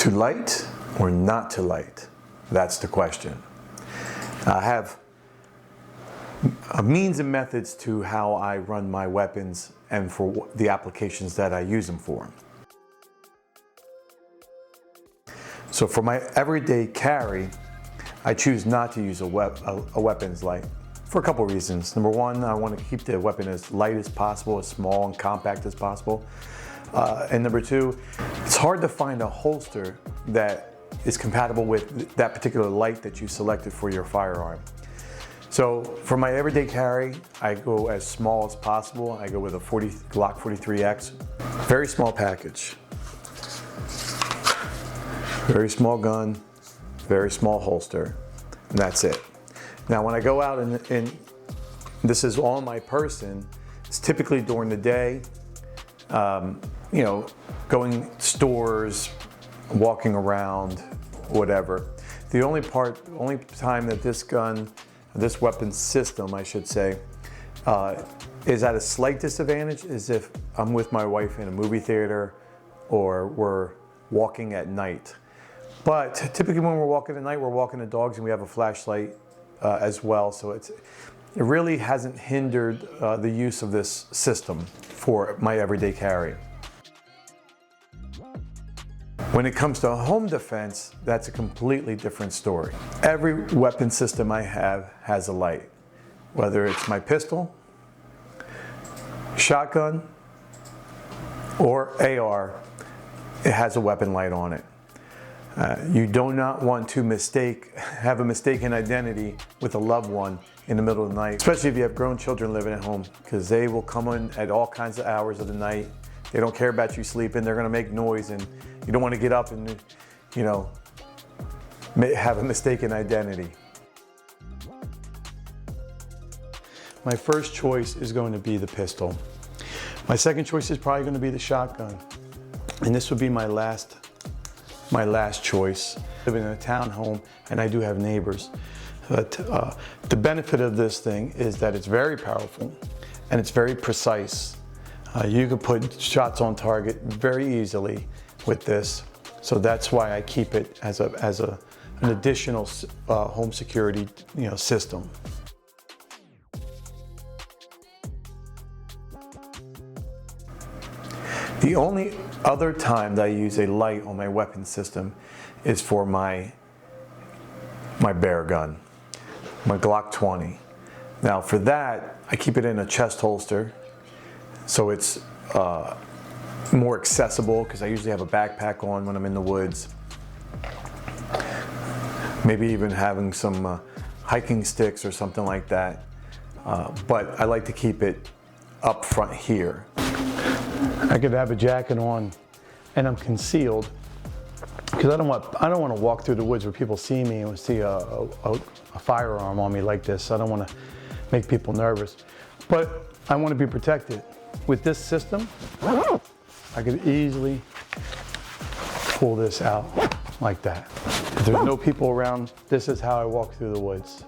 To light or not to light? That's the question. I have means and methods to how I run my weapons and for the applications that I use them for. So for my everyday carry, I choose not to use a weapons light for a couple reasons. Number one, I want to keep the weapon as light as possible, as small and compact as possible. And number two, it's hard to find a holster that is compatible with that particular light that you selected for your firearm. So for my everyday carry, I go as small as possible. I go with a Glock 43X, very small package, very small gun, very small holster, and that's it. Now when I go out and this is on my person, it's typically during the day, you know, going stores, walking around, whatever. The only time that this weapon system, I should say, is at a slight disadvantage is if I'm with my wife in a movie theater or we're walking at night. But typically when we're walking at night, we're walking the dogs and we have a flashlight as well. So it really hasn't hindered the use of this system for my everyday carry. When it comes to home defense, that's a completely different story. Every weapon system I have has a light, whether it's my pistol, shotgun, or AR, it has a weapon light on it. You do not want to have a mistaken identity with a loved one in the middle of the night, especially if you have grown children living at home, because they will come in at all kinds of hours of the night. They don't care about you sleeping. They're going to make noise, and you don't want to get up and, you know, have a mistaken identity. My first choice is going to be the pistol. My second choice is probably going to be the shotgun, and this would be my last choice. I live in a townhome, and I do have neighbors. But the benefit of this thing is that it's very powerful and it's very precise. You can put shots on target very easily with this, so that's why I keep it as an additional home security, you know, system. The only other time that I use a light on my weapon system is for my bear gun, my Glock 20. Now for that, I keep it in a chest holster, so it's more accessible, because I usually have a backpack on when I'm in the woods. Maybe even having some hiking sticks or something like that. But I like to keep it up front here. I could have a jacket on and I'm concealed, because I don't want to walk through the woods where people see me and see a firearm on me like this. I don't want to make people nervous, but I want to be protected. With this system, I could easily pull this out like that. If there's no people around, this is how I walk through the woods.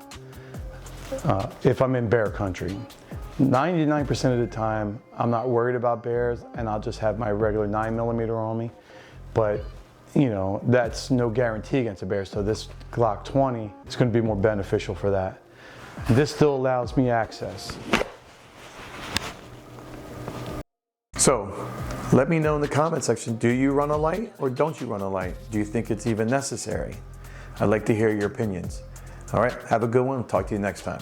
If I'm in bear country, 99% of the time, I'm not worried about bears, and I'll just have my regular 9mm on me. But, you know, that's no guarantee against a bear. So this Glock 20 is going to be more beneficial for that. This still allows me access. So, let me know in the comment section, do you run a light or don't you run a light? Do you think it's even necessary? I'd like to hear your opinions. All right, have a good one. Talk to you next time.